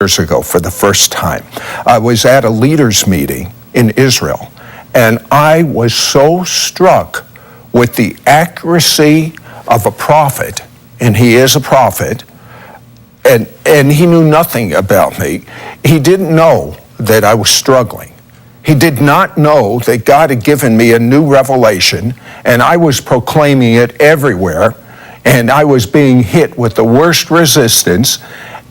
years ago for the first time. I was at a leaders meeting in Israel, and I was so struck with the accuracy of a prophet, and he is a prophet, and he knew nothing about me. He didn't know that I was struggling. He did not know that God had given me a new revelation, and I was proclaiming it everywhere, and I was being hit with the worst resistance.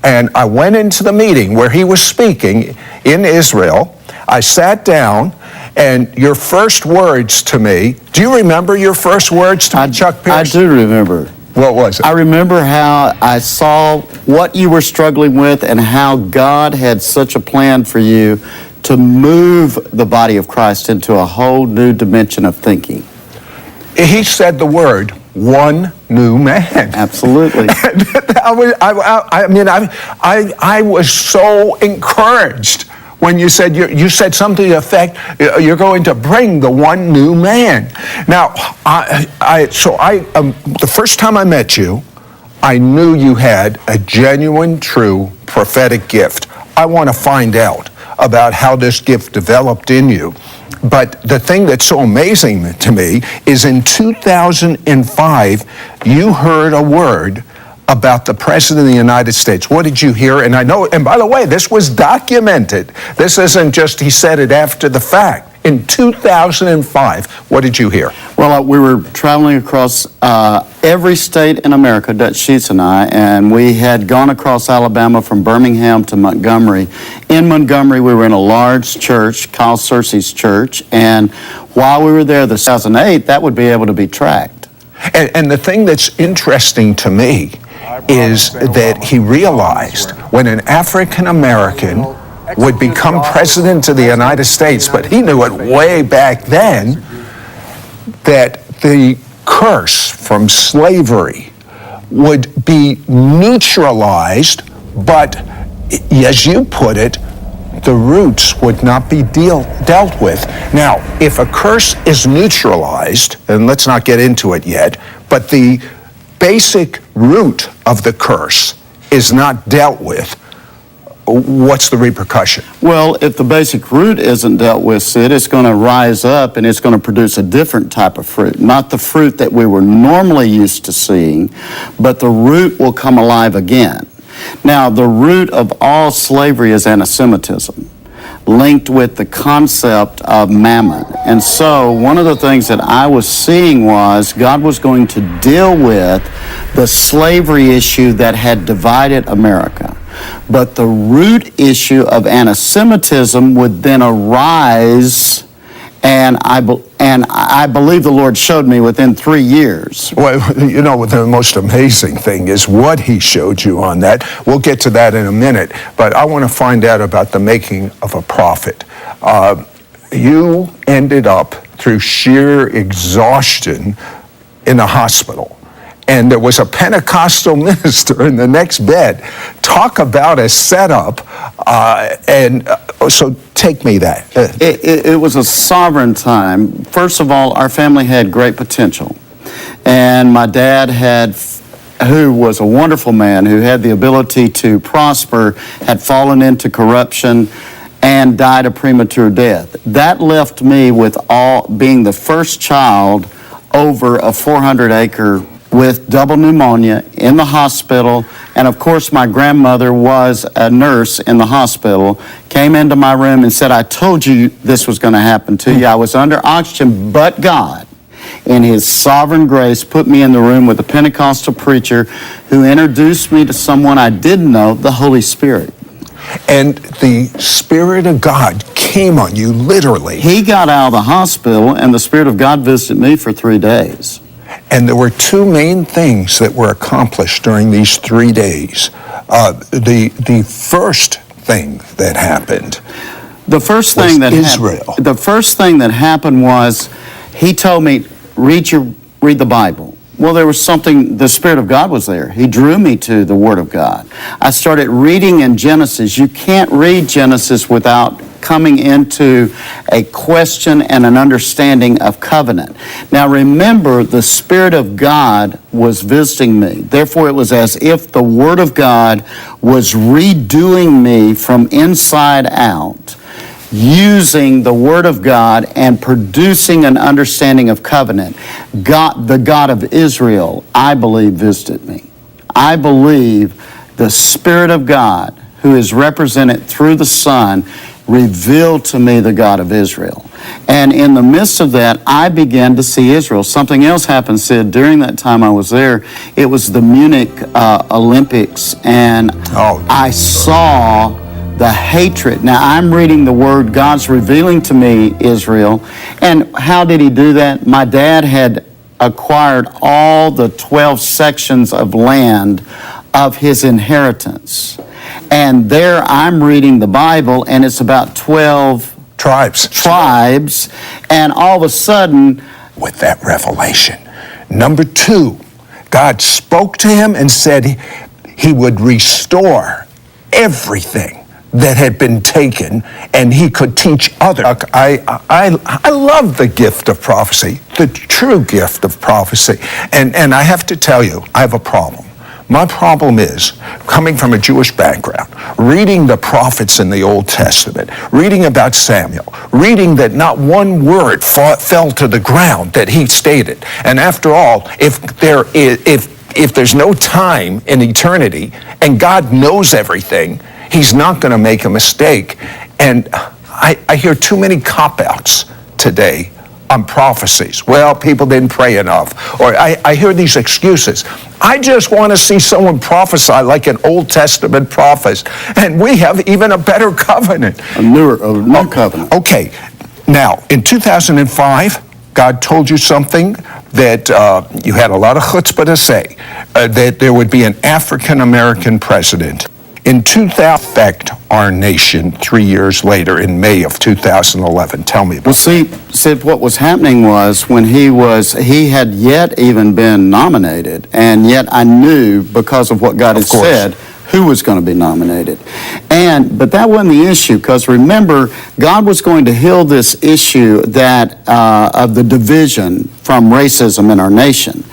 And I went into the meeting where he was speaking in Israel. I sat down, and your first words to me, do you remember your first words to me, Chuck Pierce? I do remember. What was it? I remember how I saw what you were struggling with and how God had such a plan for you to move the body of Christ into a whole new dimension of thinking. He said the word, one new man. Absolutely. I was so encouraged when you said something to the effect, you're going to bring the one new man. Now, the first time I met you, I knew you had a genuine, true prophetic gift. I want to find out about how this gift developed in you. But the thing that's so amazing to me is in 2005, you heard a word about the President of the United States. What did you hear? And I know, and by the way, this was documented. This isn't just he said it after the fact. In 2005, what did you hear? Well, we were traveling across every state in America, Dutch Sheets and I, and we had gone across Alabama from Birmingham to Montgomery. In Montgomery, we were in a large church, Kyle Searcy's church, and while we were there, the 2008, that would be able to be tracked. And the thing that's interesting to me is that he realized when an African American would become president of the United States, but he knew it way back then, that the curse from slavery would be neutralized, but as you put it, the roots would not be dealt with. Now, if a curse is neutralized, and let's not get into it yet, but the basic root of the curse is not dealt with, what's the repercussion? Well, if the basic root isn't dealt with, Sid, it's going to rise up and it's going to produce a different type of fruit. Not the fruit that we were normally used to seeing, but the root will come alive again. Now, the root of all slavery is anti-Semitism, linked with the concept of mammon. And so one of the things that I was seeing was God was going to deal with the slavery issue that had divided America. But the root issue of anti-Semitism would then arise, and I believe the Lord showed me within 3 years. Well, you know, the most amazing thing is what he showed you on that. We'll get to that in a minute, but I want to find out about the making of a prophet. You ended up, through sheer exhaustion, in a hospital. And there was a Pentecostal minister in the next bed. Talk about a setup. So take me that. It was a sovereign time. First of all, our family had great potential. And my dad who was a wonderful man, who had the ability to prosper, had fallen into corruption and died a premature death. That left me with being the first child over a 400-acre with double pneumonia in the hospital, and of course my grandmother was a nurse in the hospital, came into my room and said, I told you this was going to happen to you. I was under oxygen, but God, in his sovereign grace, put me in the room with a Pentecostal preacher who introduced me to someone I didn't know, the Holy Spirit. And the Spirit of God came on you, literally. He got out of the hospital, and the Spirit of God visited me for 3 days. And there were two main things that were accomplished during these 3 days. The first thing that happened The first thing that happened was he told me, read the Bible. Well, there was something, the Spirit of God was there. He drew me to the Word of God. I started reading in Genesis. You can't read Genesis without coming into a question and an understanding of covenant. Now remember, the Spirit of God was visiting me. Therefore, it was as if the Word of God was redoing me from inside out, using the Word of God and producing an understanding of covenant. God, the God of Israel, I believe, visited me. I believe the Spirit of God, who is represented through the Son, revealed to me the God of Israel. And in the midst of that, I began to see Israel. Something else happened, Sid, during that time I was there. It was the Munich Olympics, and I saw the hatred. Now, I'm reading the Word. God's revealing to me Israel. And how did he do that? My dad had acquired all the 12 sections of land of his inheritance. And there I'm reading the Bible, and it's about 12 tribes. And all of a sudden, with that revelation, number 2, God spoke to him and said he would restore everything that had been taken, and he could teach others. I love the gift of prophecy, the true gift of prophecy. And I have to tell you, I have a problem. My problem is, coming from a Jewish background, reading the prophets in the Old Testament, reading about Samuel, reading that not one word fell to the ground that he stated. And after all, if there's no time in eternity and God knows everything, he's not going to make a mistake. And I hear too many cop-outs today on prophecies. Well, people didn't pray enough. Or I hear these excuses. I just want to see someone prophesy like an Old Testament prophet. And we have even a better covenant. A new covenant. Okay. Now, in 2005, God told you something that you had a lot of chutzpah to say, that there would be an African-American president. In 2000, affect our nation 3 years later in May of 2011. Tell me about Well, see, Sid, what was happening was when he had yet even been nominated, and yet I knew because of what God had said who was going to be nominated. But that wasn't the issue, because remember, God was going to heal this issue that of the division from racism in our nation.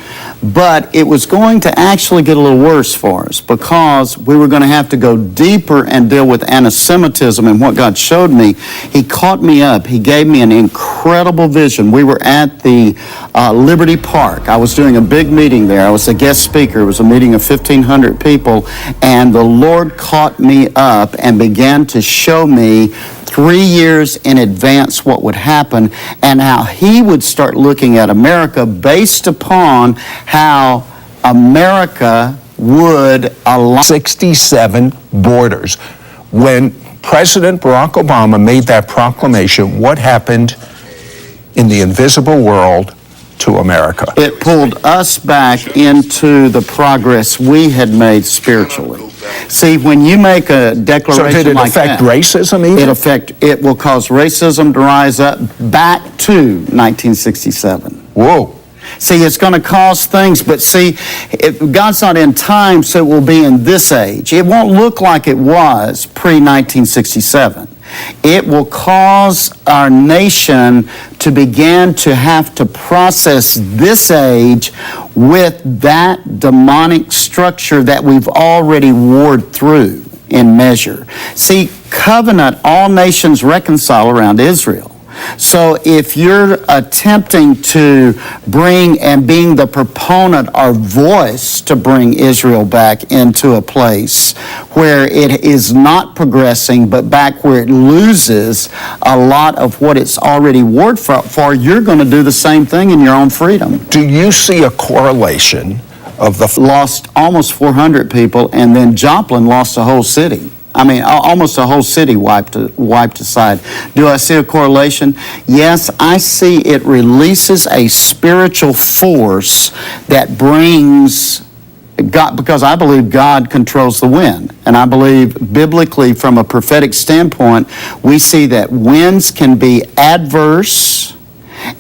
But it was going to actually get a little worse for us, because we were going to have to go deeper and deal with anti-Semitism. And what God showed me, he caught me up. He gave me an incredible vision. We were at the Liberty Park. I was doing a big meeting there. I was a guest speaker. It was a meeting of 1,500 people. And the Lord caught me up and began to show me 3 years in advance what would happen, and how he would start looking at America based upon how America would allow 67 borders. When President Barack Obama made that proclamation, what happened in the invisible world to America? It pulled us back into the progress we had made spiritually. See, when you make a declaration so did it like affect that, racism even? It will cause racism to rise up back to 1967. Whoa. See, it's going to cause things, but see, God's not in time, so it will be in this age. It won't look like it was pre-1967. It will cause our nation to begin to have to process this age with that demonic structure that we've already warred through in measure. See, covenant, all nations reconcile around Israel. So if you're attempting to bring and being the proponent or voice to bring Israel back into a place where it is not progressing, but back where it loses a lot of what it's already warred for, you're going to do the same thing in your own freedom. Do you see a correlation of the... Lost almost 400 people, and then Joplin lost a whole city. I mean, almost a whole city wiped aside. Do I see a correlation? Yes, I see it releases a spiritual force that brings God, because I believe God controls the wind. And I believe biblically, from a prophetic standpoint, we see that winds can be adverse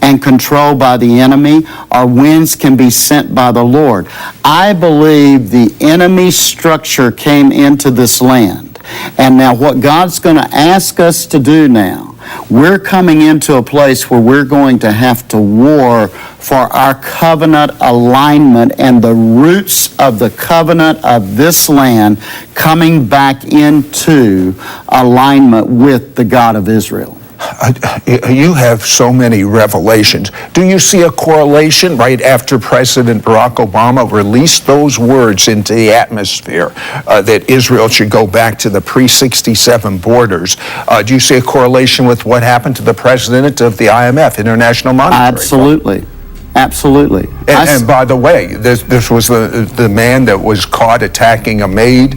and controlled by the enemy, or winds can be sent by the Lord. I believe the enemy structure came into this land. And now what God's going to ask us to do now, we're coming into a place where we're going to have to war for our covenant alignment and the roots of the covenant of this land coming back into alignment with the God of Israel. You have so many revelations. Do you see a correlation right after President Barack Obama released those words into the atmosphere that Israel should go back to the pre-67 borders? Do you see a correlation with what happened to the president of the IMF, International Monetary Fund? Absolutely. Absolutely. And by the way, this was the man that was caught attacking a maid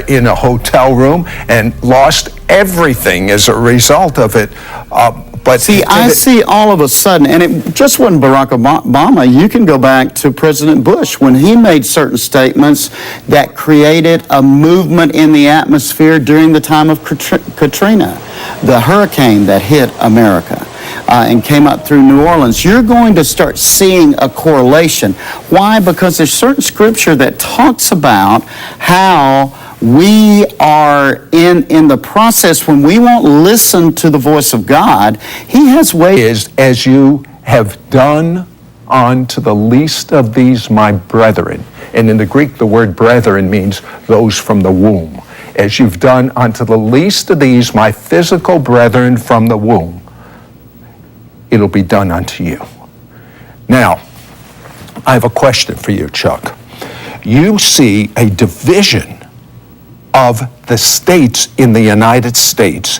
in a hotel room and lost everything as a result of it. But see, I see all of a sudden, and it just wasn't Barack Obama. You can go back to President Bush when he made certain statements that created a movement in the atmosphere during the time of Katrina, the hurricane that hit America. And came up through New Orleans. You're going to start seeing a correlation. Why? Because there's certain scripture that talks about how we are in the process when we won't listen to the voice of God. He has ways. As you have done unto the least of these my brethren. And in the Greek, the word brethren means those from the womb. As you've done unto the least of these my physical brethren from the womb, it'll be done unto you. Now, I have a question for you, Chuck. You see a division of the states in the United States,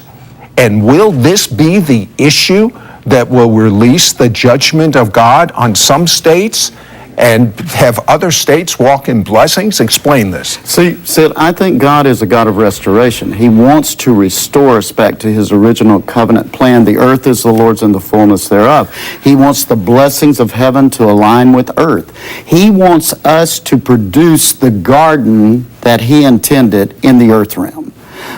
and will this be the issue that will release the judgment of God on some states and have other states walk in blessings? Explain this. See, Sid, I think God is a God of restoration. He wants to restore us back to his original covenant plan. The earth is the Lord's and the fullness thereof. He wants the blessings of heaven to align with earth. He wants us to produce the garden that he intended in the earth realm.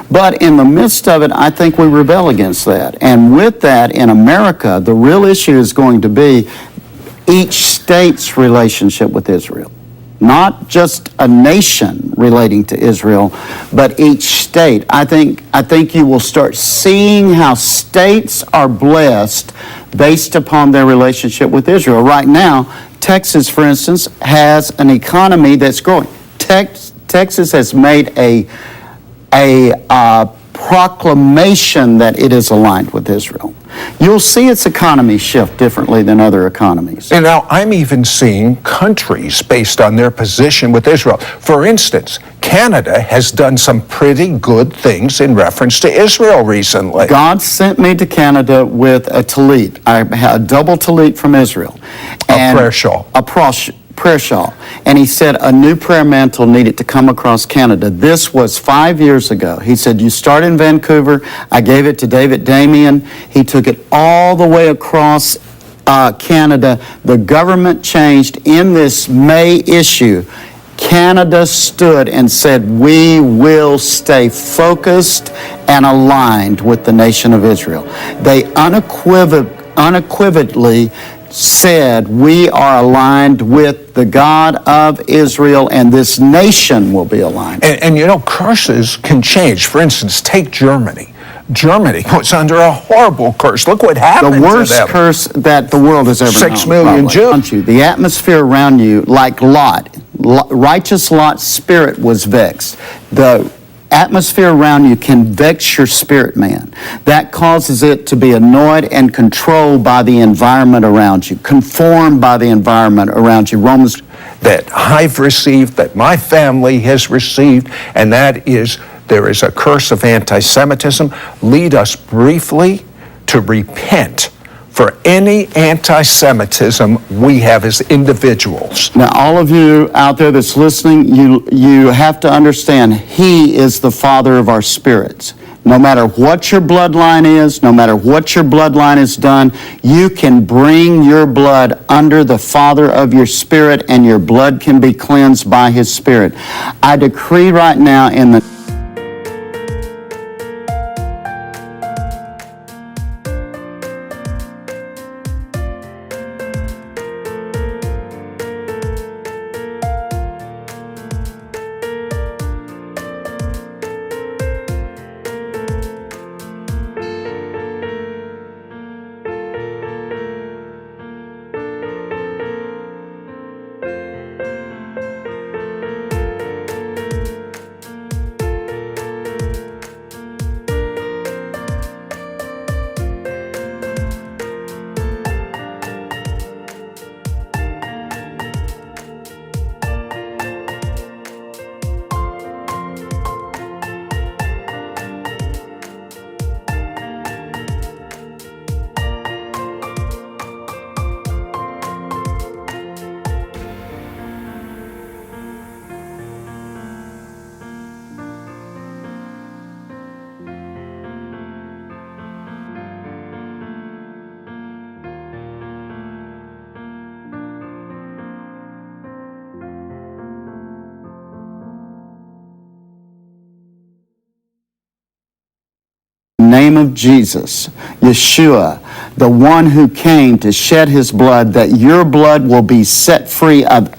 But in the midst of it, I think we rebel against that. And with that, in America, the real issue is going to be each state's relationship with Israel. Not just a nation relating to Israel, but each state. I think you will start seeing how states are blessed based upon their relationship with Israel. Right now, Texas, for instance, has an economy that's growing. Texas has made a proclamation that it is aligned with Israel. You'll see its economy shift differently than other economies. And now I'm even seeing countries based on their position with Israel. For instance, Canada has done some pretty good things in reference to Israel recently. God sent me to Canada with a tallit. I had a double tallit from Israel. A prayer shawl. Prayer shawl. And he said a new prayer mantle needed to come across Canada. This was 5 years ago. He said, you start in Vancouver. I gave it to David Damien. He took it all the way across Canada. The government changed in this May issue. Canada stood and said, we will stay focused and aligned with the nation of Israel. They unequivocally said, we are aligned with the God of Israel, and this nation will be aligned. And you know, curses can change. For instance, take Germany. Germany was under a horrible curse. Look what happened to them. The worst curse that the world has ever known. 6 million Jews. The atmosphere around you, like Lot, righteous Lot's spirit was vexed. The atmosphere around you can vex your spirit, man. That causes it to be annoyed and controlled by the environment around you, conformed by the environment around you. Romans, that I've received, that my family has received, and that is, there is a curse of anti-Semitism. Lead us briefly to repent for any anti-Semitism we have as individuals. now all of you out there that's listening, you have to understand, he is the Father of our spirits. No matter what your bloodline is, no matter what your bloodline has done, you can bring your blood under the Father of your spirit, and your blood can be cleansed by his Spirit. I decree right now in the name of Jesus, Yeshua, the one who came to shed his blood, that your blood will be set free of